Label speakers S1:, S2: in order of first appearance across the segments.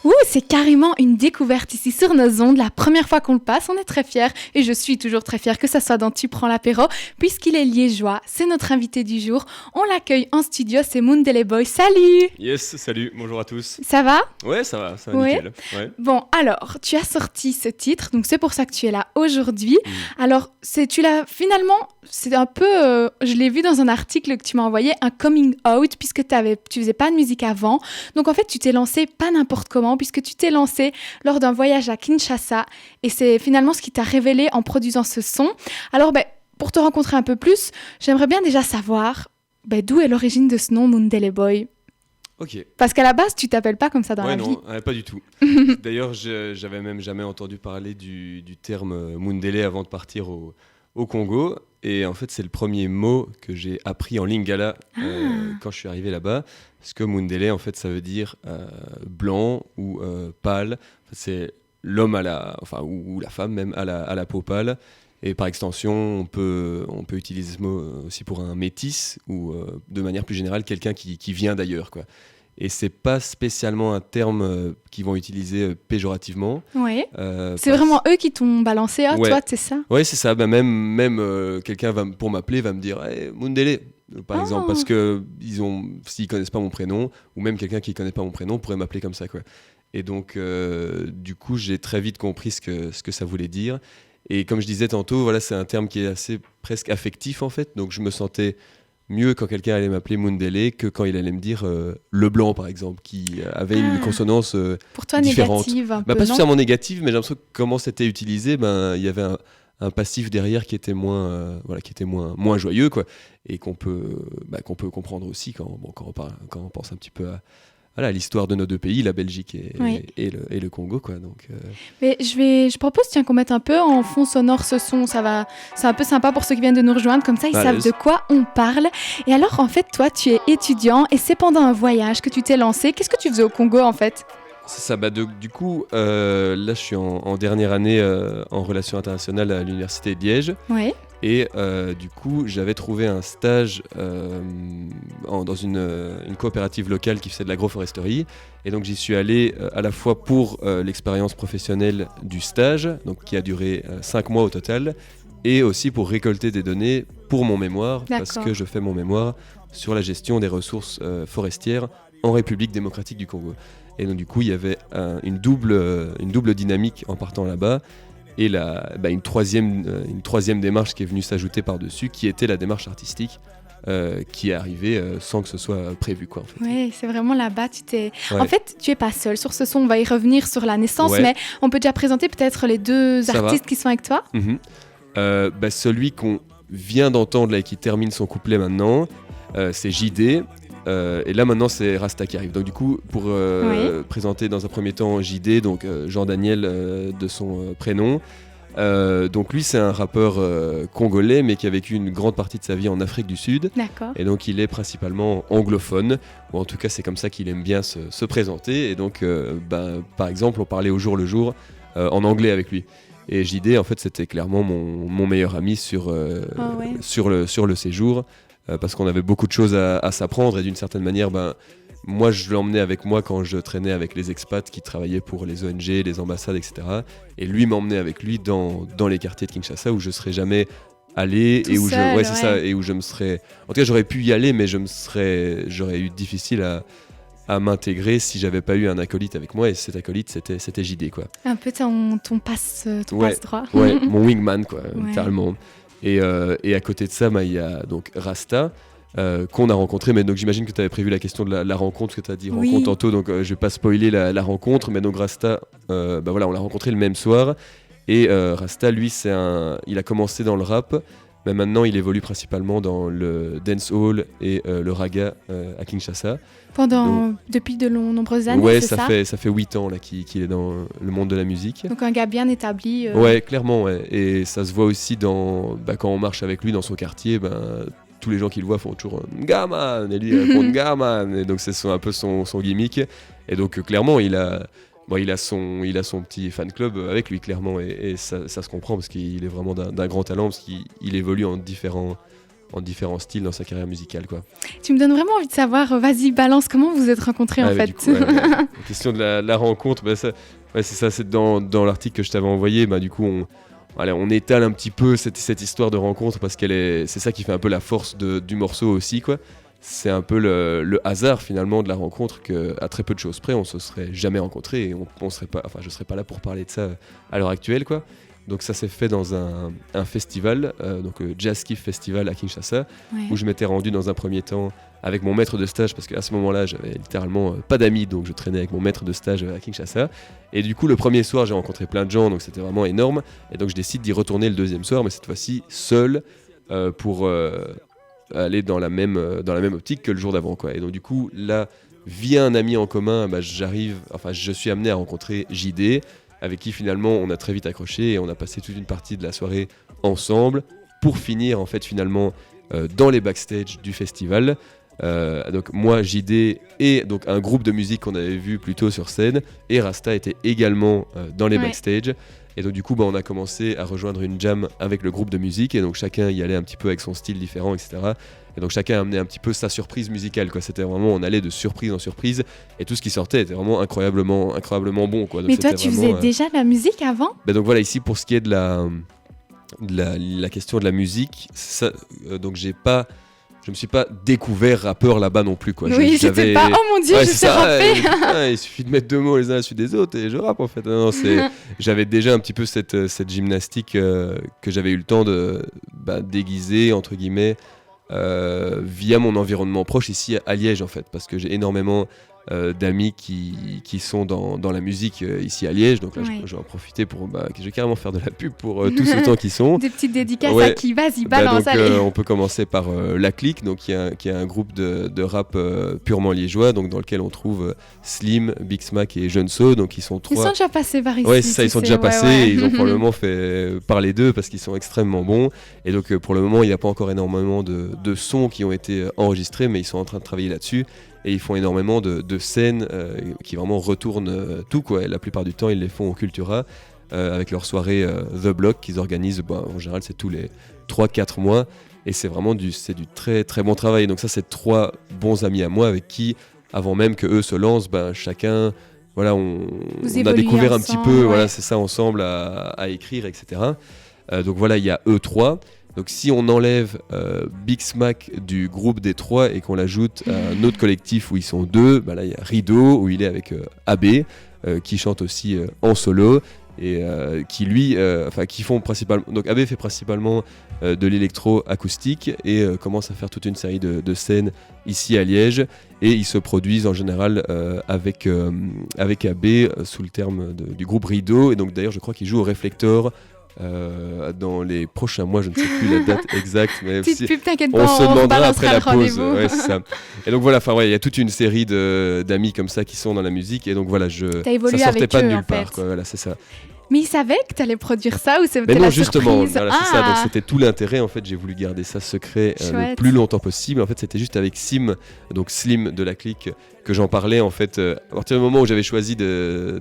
S1: Ouh, c'est carrément une découverte ici sur nos ondes. La première fois qu'on le passe, on est très fiers. Et je suis toujours très fière que ça soit dans Tu prends l'apéro, puisqu'il est liégeois. C'est notre invité du jour. On l'accueille en studio, c'est Mundele Boy. Salut!
S2: Yes, salut, bonjour à tous.
S1: Ça va?
S2: Ouais, ça va
S1: Ouais.
S2: nickel. Ouais.
S1: Bon, alors, tu as sorti ce titre, donc c'est pour ça que tu es là aujourd'hui. Alors, tu l'as finalement, c'est un peu, je l'ai vu dans un article que tu m'as envoyé, un coming out, puisque tu faisais pas de musique avant. Donc en fait, tu t'es lancé pas n'importe comment, puisque tu t'es lancé lors d'un voyage à Kinshasa, et c'est finalement ce qui t'a révélé en produisant ce son. Alors, pour te rencontrer un peu plus, j'aimerais bien déjà savoir d'où est l'origine de ce nom Mundele Boy.
S2: Ok.
S1: Parce qu'à la base, tu t'appelles pas comme ça dans la vie.
S2: Non, pas du tout. D'ailleurs, j'avais même jamais entendu parler du terme Mundele avant de partir au Congo. Et en fait, c'est le premier mot que j'ai appris en lingala quand je suis arrivé là-bas. Parce que Mundele, en fait, ça veut dire blanc ou pâle. En fait, c'est l'homme ou la femme même à la peau pâle. Et par extension, on peut utiliser ce mot aussi pour un métis ou de manière plus générale, quelqu'un qui vient d'ailleurs, quoi. Et c'est pas spécialement un terme qu'ils vont utiliser péjorativement.
S1: Ouais. C'est vraiment eux qui t'ont balancé,
S2: ouais.
S1: Toi, c'est ça?
S2: Ouais, c'est ça. Même quelqu'un pour m'appeler va me dire hey, Mundele, par exemple, parce que s'ils connaissent pas mon prénom, ou même quelqu'un qui connaît pas mon prénom pourrait m'appeler comme ça, quoi. Et donc, du coup, j'ai très vite compris ce que ça voulait dire. Et comme je disais tantôt, voilà, c'est un terme qui est assez presque affectif en fait. Donc je me sentais mieux quand quelqu'un allait m'appeler Mundele que quand il allait me dire le blanc par exemple, qui avait une consonance
S1: pour toi
S2: différente.
S1: Négative un peu,
S2: pas
S1: non?
S2: spécialement négative, mais j'ai l'impression que comment c'était utilisé, il y avait un passif derrière qui était moins joyeux, quoi, et qu'on peut comprendre aussi quand on pense un petit peu à l'histoire de nos deux pays, la Belgique et le Congo, quoi. Donc,
S1: Mais je propose qu'on mette un peu en fond sonore ce son, c'est un peu sympa pour ceux qui viennent de nous rejoindre, comme ça ils savent de quoi on parle. Et alors en fait, toi tu es étudiant et c'est pendant un voyage que tu t'es lancé. Qu'est-ce que tu faisais au Congo en fait?
S2: C'est ça, du coup, là je suis en dernière année en relations internationales à l'université de Liège.
S1: Ouais.
S2: Et du coup, j'avais trouvé un stage dans une coopérative locale qui faisait de l'agroforesterie. Et donc, j'y suis allé à la fois pour l'expérience professionnelle du stage, donc qui a duré 5 mois au total, et aussi pour récolter des données pour mon mémoire, parce que je fais mon mémoire sur la gestion des ressources forestières en République démocratique du Congo. Et donc, du coup, il y avait une double dynamique en partant là-bas. Et une troisième démarche qui est venue s'ajouter par-dessus, qui était la démarche artistique, qui est arrivée sans que ce soit prévu, quoi, en fait.
S1: Oui, c'est vraiment là-bas, En fait, tu es pas seul. Sur ce son, on va y revenir sur la naissance, mais on peut déjà présenter peut-être les deux artistes qui sont avec toi.
S2: Celui qu'on vient d'entendre là, et qui termine son couplet maintenant, c'est JD. Et là maintenant c'est Rasta qui arrive. Donc du coup pour présenter dans un premier temps JD, donc Jean-Daniel de son prénom. Donc lui c'est un rappeur congolais mais qui a vécu une grande partie de sa vie en Afrique du Sud.
S1: D'accord.
S2: Et donc il est principalement anglophone, ou en tout cas c'est comme ça qu'il aime bien se présenter. Et donc par exemple on parlait au jour le jour en anglais avec lui. Et JD en fait c'était clairement mon meilleur ami sur le séjour. Parce qu'on avait beaucoup de choses à s'apprendre et d'une certaine manière, moi je l'emmenais avec moi quand je traînais avec les expats qui travaillaient pour les ONG, les ambassades, etc. Et lui m'emmenait avec lui dans les quartiers de Kinshasa où je serais jamais allé
S1: et où
S2: je me serais... En tout cas j'aurais pu y aller mais j'aurais eu difficile à m'intégrer si j'avais pas eu un acolyte avec moi, et cet acolyte c'était JD, quoi.
S1: Un peu ton passe droit.
S2: Ouais, mon wingman, quoi, littéralement. Et à côté de ça, il y a donc Rasta qu'on a rencontré, mais donc j'imagine que tu avais prévu la question de la rencontre, que tu as dit rencontre tantôt, donc je vais pas spoiler la rencontre, mais donc Rasta, on l'a rencontré le même soir. Et Rasta, lui, il a commencé dans le rap, mais maintenant il évolue principalement dans le dancehall et le raga à Kinshasa.
S1: Depuis de nombreuses années,
S2: ouais,
S1: c'est ça?
S2: Ça fait 8 ans là, qu'il est dans le monde de la musique.
S1: Donc un gars bien établi.
S2: Ouais, clairement, ouais. Et ça se voit aussi quand on marche avec lui dans son quartier, tous les gens qui le voient font toujours « Ngaman !» et lui il répond « Ngaman !» Et donc c'est un peu son gimmick. Et donc clairement, il a son petit fan club avec lui, clairement, et ça se comprend parce qu'il est vraiment d'un grand talent, parce qu'il évolue en différents en différents styles dans sa carrière musicale, quoi.
S1: Tu me donnes vraiment envie de savoir, vas-y, balance, comment vous êtes rencontrés en fait.
S2: Du coup, la question de la rencontre, c'est ça, c'est dans l'article que je t'avais envoyé, du coup, on étale un petit peu cette histoire de rencontre parce c'est ça qui fait un peu la force du morceau aussi, quoi. C'est un peu le hasard finalement de la rencontre qu'à très peu de choses près, on se serait jamais rencontrés et on serait pas, je serais pas là pour parler de ça à l'heure actuelle, quoi. Donc ça s'est fait dans un festival, donc le Jazz Kiff Festival à Kinshasa, où je m'étais rendu dans un premier temps avec mon maître de stage, parce qu'à ce moment-là, j'avais littéralement pas d'amis, donc je traînais avec mon maître de stage à Kinshasa. Et du coup, le premier soir, j'ai rencontré plein de gens, donc c'était vraiment énorme. Et donc je décide d'y retourner le deuxième soir, mais cette fois-ci seul, pour aller dans la même optique que le jour d'avant, quoi. Et donc du coup, là, via un ami en commun, je suis amené à rencontrer JD, avec qui finalement on a très vite accroché et on a passé toute une partie de la soirée ensemble pour finir en fait finalement dans les backstage du festival. Donc moi, JD et donc un groupe de musique qu'on avait vu plus tôt sur scène, et Rasta était également dans les backstage. Et donc du coup on a commencé à rejoindre une jam avec le groupe de musique, et donc chacun y allait un petit peu avec son style différent, etc. Et donc chacun a amené un petit peu sa surprise musicale, quoi. C'était vraiment, on allait de surprise en surprise, et tout ce qui sortait était vraiment incroyablement bon, quoi. Donc
S1: mais toi, tu faisais déjà de la musique avant ?
S2: Donc voilà, ici pour ce qui est de la question de la musique, ça, donc je me suis pas découvert rappeur là-bas non plus, quoi.
S1: Oui, j'étais pas, oh mon dieu, je sais rapper.
S2: Il suffit de mettre deux mots les uns à la suite des autres et je rappe en fait. Non, j'avais déjà un petit peu cette gymnastique que j'avais eu le temps de déguiser entre guillemets via mon environnement proche ici à Liège en fait, parce que j'ai énormément d'amis qui sont dans la musique ici à Liège, donc là je vais en profiter pour je vais carrément faire de la pub pour tous autant qui sont.
S1: Des petites dédicaces à qui, vas-y, balance,
S2: donc,
S1: allez.
S2: on peut commencer par La Clique, donc qui est un groupe de rap purement liégeois, donc dans lequel on trouve Slim, Big Smack et Jeune So, donc ils sont trois.
S1: Ils sont déjà passés par ici.
S2: Ouais, c'est ça, ils sont déjà passés, et ils ont probablement fait parler d'eux parce qu'ils sont extrêmement bons, et donc pour le moment il n'y a pas encore énormément de sons qui ont été enregistrés, mais ils sont en train de travailler là-dessus. Et ils font énormément de scènes qui vraiment retournent tout, quoi. Et la plupart du temps, ils les font au Cultura avec leur soirée The Block qu'ils organisent. En général, c'est tous les 3-4 mois. Et c'est vraiment du très très bon travail. Donc ça, c'est trois bons amis à moi avec qui, avant même qu'eux se lancent, chacun, voilà, on a découvert un petit peu, voilà, c'est ça, ensemble à écrire, etc. Donc voilà, il y a eux trois. Donc si on enlève Big Smack du groupe des trois et qu'on l'ajoute à un autre collectif où ils sont deux, là il y a Rideau où il est avec AB qui chante aussi en solo, et qui font principalement. Donc AB fait principalement de l'électro acoustique et commence à faire toute une série de scènes ici à Liège, et ils se produisent en général avec AB sous le terme du groupe Rideau, et donc d'ailleurs je crois qu'ils jouent au Réflector dans les prochains mois, je ne sais plus la date exacte, mais
S1: pub, t'inquiète
S2: on
S1: pas,
S2: se demandera après la pause.
S1: Ouais,
S2: c'est ça. Et donc voilà, il y a toute une série d'amis comme ça qui sont dans la musique, et donc voilà, ça sortait pas de nulle part, quoi. Voilà, c'est ça.
S1: Mais ils savaient que tu allais produire ça, ou c'était
S2: mais non,
S1: la
S2: justement,
S1: surprise?
S2: Voilà, c'est ça. Donc c'était tout l'intérêt. En fait, j'ai voulu garder ça secret le plus longtemps possible. En fait, c'était juste avec Sim, donc Slim de La Clique, que j'en parlais. En fait, à partir du moment où j'avais choisi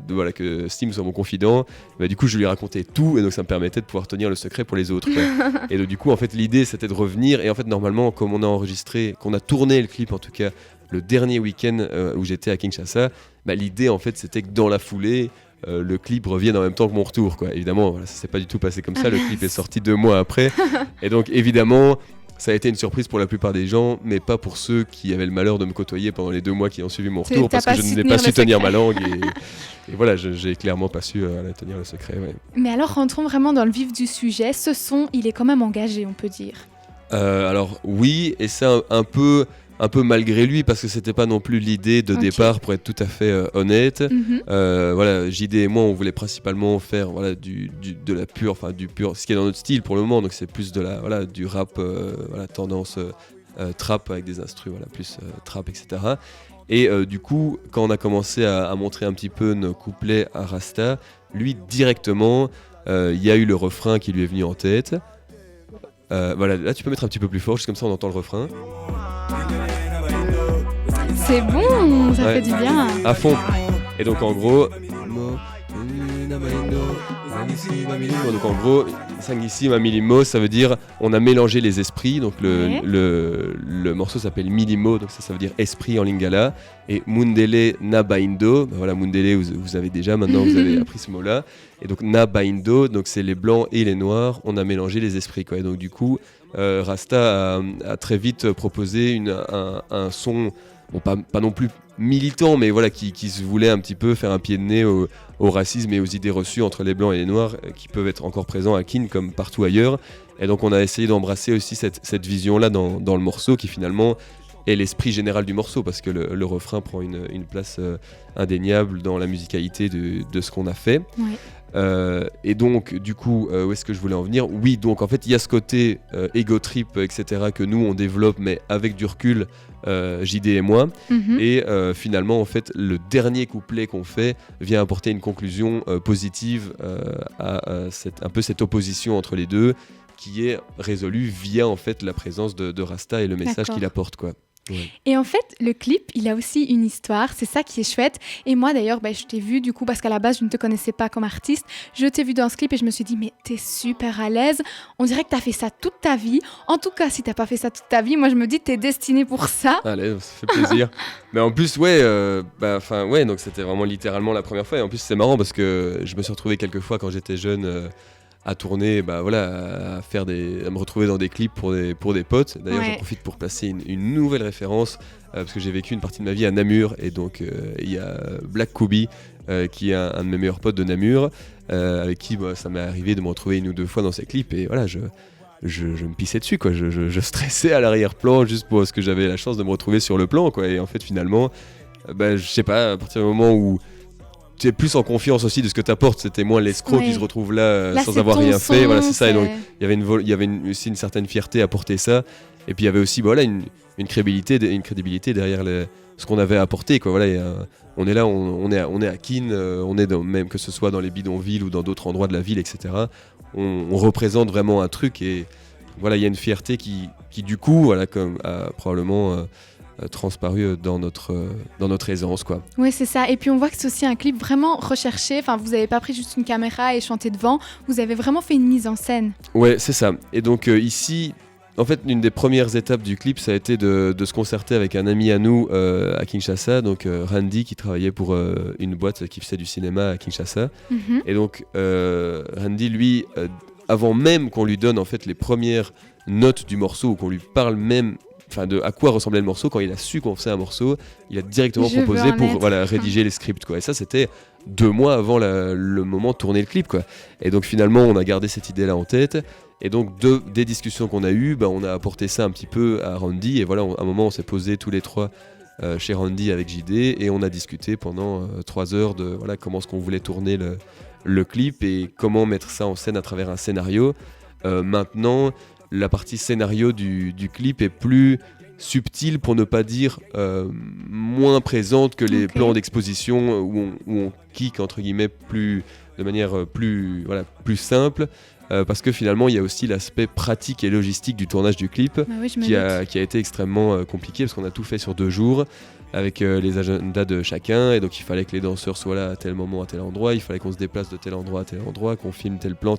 S2: voilà, que Slim soit mon confident, du coup, je lui racontais tout, et donc ça me permettait de pouvoir tenir le secret pour les autres, quoi. Et donc, du coup, en fait, l'idée, c'était de revenir. Et en fait, normalement, comme on a enregistré, qu'on a tourné le clip, en tout cas, le dernier week-end où j'étais à Kinshasa, l'idée, en fait, c'était que dans la foulée, le clip revienne en même temps que mon retour, quoi. Évidemment, voilà, ça s'est pas du tout passé comme ça. Le clip est sorti 2 mois après, et donc évidemment ça a été une surprise pour la plupart des gens, mais pas pour ceux qui avaient le malheur de me côtoyer pendant les 2 mois qui ont suivi mon retour, parce que je n'ai pas su tenir ma langue, et voilà, j'ai clairement pas su tenir le secret, ouais.
S1: Mais alors, rentrons vraiment dans le vif du sujet. Ce son, il est quand même engagé, on peut dire.
S2: Alors oui, et c'est un peu malgré lui, parce que c'était pas non plus l'idée de départ, pour être tout à fait honnête. Voilà, JD et moi, on voulait principalement faire de la pure, enfin du pur, ce qui est dans notre style pour le moment, donc c'est plus du rap, tendance trap avec des instrus, plus trap, etc. Et du coup, quand on a commencé à montrer un petit peu nos couplets à Rasta, lui directement, il y a eu le refrain qui lui est venu en tête. Voilà, là tu peux mettre un petit peu plus fort, juste comme ça on entend le refrain.
S1: C'est bon, ça fait du bien.
S2: À fond. Et donc en gros, Sangissima Milimo, ça veut dire on a mélangé les esprits. Donc le morceau s'appelle Milimo, donc ça veut dire esprit en lingala. Et Mundele Nabaindo, voilà, Mundele vous avez déjà, maintenant vous avez appris ce mot-là. Et donc Nabaindo, donc c'est les blancs et les noirs, on a mélangé les esprits, quoi. Et donc du coup, Rasta a très vite proposé un son, bon, pas non plus militant, mais voilà, qui se voulait un petit peu faire un pied de nez au racisme et aux idées reçues entre les blancs et les noirs qui peuvent être encore présents à Keene comme partout ailleurs. Et donc on a essayé d'embrasser aussi cette vision-là dans le morceau qui finalement est l'esprit général du morceau, parce que le refrain prend une place indéniable dans la musicalité de ce qu'on a fait. Ouais. Et donc du coup, où est-ce que je voulais en venir ? Oui, donc en fait il y a ce côté ego trip, etc. que nous on développe, mais avec du recul, JD et moi. Et finalement en fait le dernier couplet qu'on fait vient apporter une conclusion positive à un peu cette opposition entre les deux, qui est résolue via en fait la présence de Rasta et le message qu'il apporte, quoi. Ouais.
S1: Et en fait, le clip, il a aussi une histoire, c'est ça qui est chouette. Et moi d'ailleurs, je t'ai vu du coup, parce qu'à la base, je ne te connaissais pas comme artiste. Je t'ai vu dans ce clip et je me suis dit, mais t'es super à l'aise. On dirait que t'as fait ça toute ta vie. En tout cas, si t'as pas fait ça toute ta vie, moi je me dis, t'es destiné pour ça.
S2: Allez, ça fait plaisir. Mais en plus, donc c'était vraiment littéralement la première fois. Et en plus, c'est marrant parce que je me suis retrouvé quelques fois quand j'étais jeune... à tourner, à me retrouver dans des clips pour des potes. D'ailleurs, j'en profite pour placer une nouvelle référence, parce que j'ai vécu une partie de ma vie à Namur, et donc il y a Black Kubi, qui est un de mes meilleurs potes de Namur, avec qui ça m'est arrivé de me retrouver une ou deux fois dans ces clips, et voilà, je me pissais dessus, quoi. Je stressais à l'arrière-plan juste parce que j'avais la chance de me retrouver sur le plan, quoi. Et en fait, finalement, je sais pas, à partir du moment où tu es plus en confiance aussi de ce que tu apportes, c'était moins l'escroc qui se retrouve là sans avoir rien fait. Voilà, c'est ça. Et donc, il y avait aussi une certaine fierté à porter ça. Et puis, il y avait aussi une crédibilité derrière ce qu'on avait apporté, quoi. Voilà, on est là, on est à Keene, même que ce soit dans les bidonvilles ou dans d'autres endroits de la ville, etc. On représente vraiment un truc. Et voilà, il y a une fierté qui du coup, voilà, comme a probablement... transparu dans notre aisance, quoi.
S1: Oui, c'est ça. Et puis on voit que c'est aussi un clip vraiment recherché. Enfin, vous n'avez pas pris juste une caméra et chanté devant. Vous avez vraiment fait une mise en scène. Ouais,
S2: c'est ça. Et donc ici, en fait, l'une des premières étapes du clip, ça a été de se concerter avec un ami à nous à Kinshasa, donc Randy, qui travaillait pour une boîte qui faisait du cinéma à Kinshasa. Et donc Randy, lui, avant même qu'on lui donne en fait les premières notes du morceau, ou qu'on lui parle même de à quoi ressemblait le morceau, quand il a su qu'on faisait un morceau, il a directement proposé pour rédiger les scripts, quoi. Et ça, c'était 2 mois avant le moment de tourner le clip, quoi. Et donc finalement, on a gardé cette idée-là en tête. Et donc des discussions qu'on a eues, on a apporté ça un petit peu à Randy. Et voilà, à un moment, on s'est posé tous les trois chez Randy avec JD, et on a discuté pendant 3 heures de comment est-ce qu'on voulait tourner le clip et comment mettre ça en scène à travers un scénario. Maintenant, la partie scénario du clip est plus subtile, pour ne pas dire moins présente que les plans d'exposition où on kick entre guillemets de manière plus simple, parce que finalement il y a aussi l'aspect pratique et logistique du tournage du clip qui a été extrêmement compliqué, parce qu'on a tout fait sur 2 jours avec les agendas de chacun, et donc il fallait que les danseurs soient là à tel moment, à tel endroit, il fallait qu'on se déplace de tel endroit à tel endroit, qu'on filme tel plan,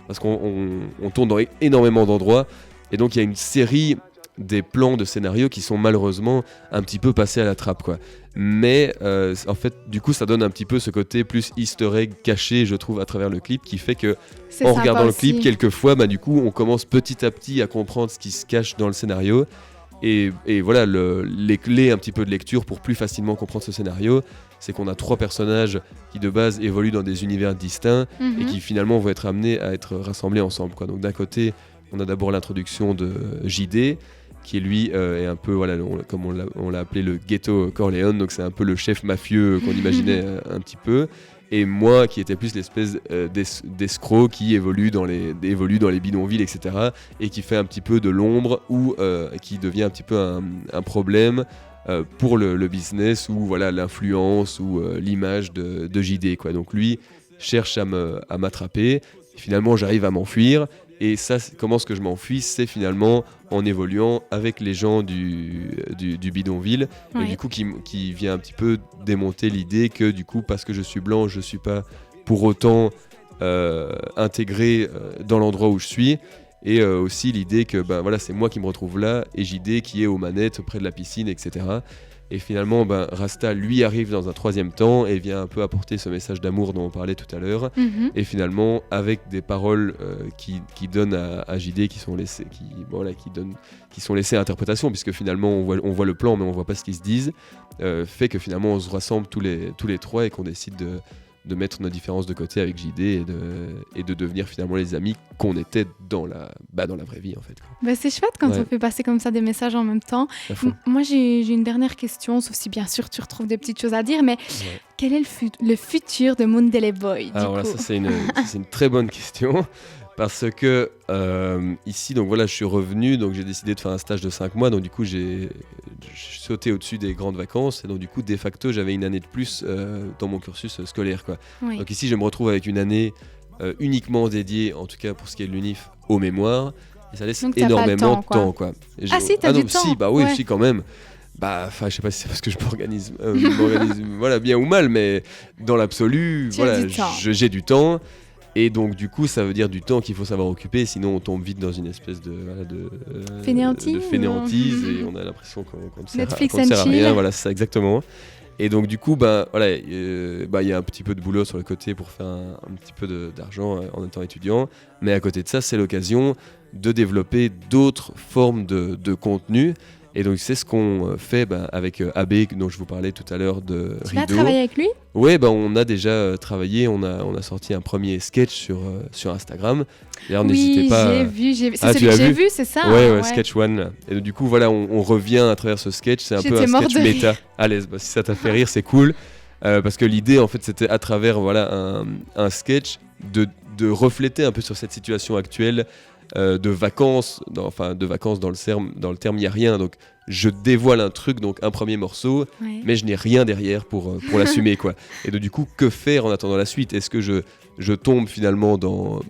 S2: parce qu'on tourne dans énormément d'endroits, et donc il y a une série des plans de scénario qui sont malheureusement un petit peu passés à la trappe, quoi. Mais en fait, du coup, ça donne un petit peu ce côté plus easter egg caché, je trouve, à travers le clip, qui fait que en regardant le clip, quelquefois, du coup, on commence petit à petit à comprendre ce qui se cache dans le scénario. Et voilà, les clés un petit peu de lecture pour plus facilement comprendre ce scénario, c'est qu'on a 3 personnages qui de base évoluent dans des univers distincts et qui finalement vont être amenés à être rassemblés ensemble, quoi. Donc d'un côté, on a d'abord l'introduction de JD, qui lui est un peu, comme on l'a appelé, le ghetto Corleone, donc c'est un peu le chef mafieux qu'on imaginait un petit peu. Et moi, qui était plus l'espèce d'escroc qui évolue dans les bidonvilles, etc., et qui fait un petit peu de l'ombre, ou qui devient un petit peu un problème pour le business, ou l'influence ou l'image de JD, quoi. Donc lui cherche à m'attraper. Finalement, j'arrive à m'enfuir, Et ça, comment est-ce que je m'enfuis? C'est finalement en évoluant avec les gens du bidonville, et du coup qui vient un petit peu démonter l'idée que du coup, parce que je suis blanc, je ne suis pas pour autant intégré dans l'endroit où je suis. Et aussi l'idée que voilà, c'est moi qui me retrouve là, et JD qui est aux manettes près de la piscine, etc. Et finalement, Rasta, lui, arrive dans un troisième temps et vient un peu apporter ce message d'amour dont on parlait tout à l'heure. Et finalement, avec des paroles qui donnent à JD, qui sont laissées à interprétation, puisque finalement, on voit le plan, mais on voit pas ce qu'ils se disent, fait que finalement, on se rassemble tous les trois et qu'on décide de mettre nos différences de côté avec JD et de devenir finalement les amis qu'on était dans la vraie vie, en fait, quoi.
S1: C'est chouette quand on fait passer comme ça des messages en même temps. Moi, j'ai une dernière question, sauf si bien sûr tu retrouves des petites choses à dire, mais quel est le futur de Mundele Boy?
S2: Alors là, ça c'est une très bonne question. Parce que ici, donc voilà, je suis revenu, donc j'ai décidé de faire un stage de 5 mois, donc du coup j'ai sauté au-dessus des grandes vacances, et donc du coup de facto j'avais une année de plus dans mon cursus scolaire, quoi. Donc ici je me retrouve avec une année uniquement dédiée, en tout cas pour ce qui est de l'UNIF, aux mémoires, et ça laisse énormément de temps, quoi.
S1: Si, t'as du temps?
S2: Si, si, quand même. Je sais pas si c'est parce que je m'organise voilà, bien ou mal, mais dans l'absolu, voilà, j'ai du temps. Et donc du coup ça veut dire du temps qu'il faut savoir occuper, sinon on tombe vite dans une espèce de fainéantise et on a l'impression qu'on ne sert à rien, voilà, c'est ça exactement. Et donc du coup y a un petit peu de boulot sur le côté pour faire un petit peu d'argent en étant étudiant, mais à côté de ça c'est l'occasion de développer d'autres formes de contenu. Et donc c'est ce qu'on fait avec AB dont je vous parlais tout à l'heure de Rideau.
S1: Tu vas travailler avec lui?
S2: Oui, on a déjà travaillé, on a sorti un premier sketch sur Instagram. D'ailleurs, n'hésitez pas.
S1: J'ai vu, c'est celui que j'ai vu, c'est ça?
S2: Ouais, Sketch One. Là. Et donc, du coup, voilà, on revient à travers ce sketch, c'est un peu un sketch méta. Allez, si ça t'a fait rire, c'est cool. Parce que l'idée, en fait, c'était à travers un sketch de refléter un peu sur cette situation actuelle. De vacances dans le terme il n'y a rien, donc je dévoile un truc, donc un premier morceau, mais je n'ai rien derrière pour l'assumer, quoi. Et donc du coup que faire en attendant la suite? Est-ce que je tombe finalement dans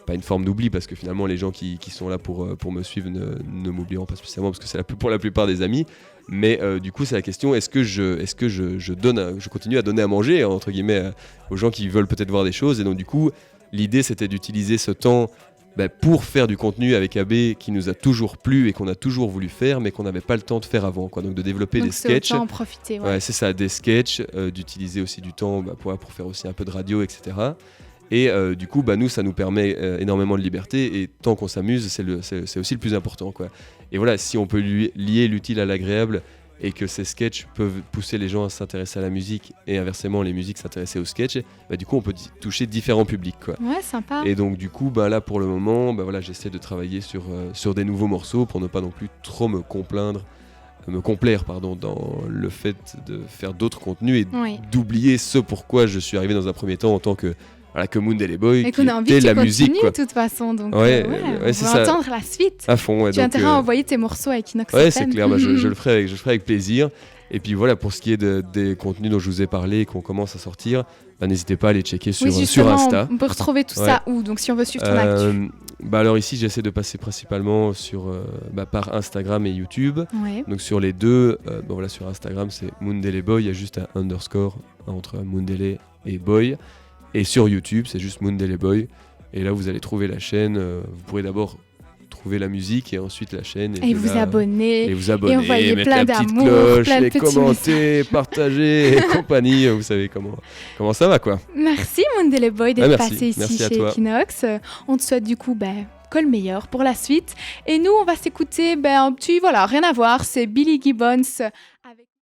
S2: pas une forme d'oubli, parce que finalement les gens qui sont là pour me suivre ne m'oublieront pas spécialement, parce que c'est pour la plupart des amis, mais du coup c'est la question, est-ce que je continue à donner à manger entre guillemets aux gens qui veulent peut-être voir des choses? Et donc du coup l'idée c'était d'utiliser ce temps pour faire du contenu avec AB qui nous a toujours plu et qu'on a toujours voulu faire, mais qu'on n'avait pas le temps de faire avant, quoi. Donc de développer des sketchs.
S1: Donc en profiter,
S2: c'est ça, des sketchs, d'utiliser aussi du temps pour faire aussi un peu de radio, etc. Et du coup, nous, ça nous permet énormément de liberté, et tant qu'on s'amuse, c'est aussi le plus important, quoi. Et voilà, si on peut lier l'utile à l'agréable, et que ces sketchs peuvent pousser les gens à s'intéresser à la musique, et inversement les musiques s'intéresser aux sketchs, du coup on peut toucher différents publics, quoi.
S1: Ouais, sympa.
S2: Et donc du coup là pour le moment j'essaie de travailler sur des nouveaux morceaux pour ne pas non plus trop me complaire dans le fait de faire d'autres contenus et d'oublier ce pourquoi je suis arrivé dans un premier temps en tant que Mundele Boy,
S1: et qu'on a envie que la musique, de toute façon, donc on va entendre la suite.
S2: À fond,
S1: tu as intérêt à envoyer tes morceaux avec Inox.
S2: Ouais, c'est clair, je le ferai avec plaisir. Et puis voilà, pour ce qui est des contenus dont je vous ai parlé et qu'on commence à sortir, n'hésitez pas à les checker sur Insta.
S1: On peut retrouver tout ça où, donc si on veut suivre ton actu?
S2: Alors ici, j'essaie de passer principalement par Instagram et YouTube. Donc sur les deux, sur Instagram, c'est Mundele Boy, il y a juste un underscore entre Mundele et Boy. Et sur YouTube, c'est juste Mundele Boy. Et là, vous allez trouver la chaîne. Vous pourrez d'abord trouver la musique et ensuite la chaîne.
S1: Et vous abonner.
S2: Et
S1: envoyer
S2: mettre
S1: plein
S2: la petite
S1: d'amour,
S2: cloche,
S1: plein de
S2: les commenter, partager et compagnie. Vous savez comment ça va, quoi.
S1: Merci Mundele Boy d'être passé ici chez Equinox. On te souhaite du coup que le meilleur pour la suite. Et nous, on va s'écouter un petit, rien à voir. C'est Billy Gibbons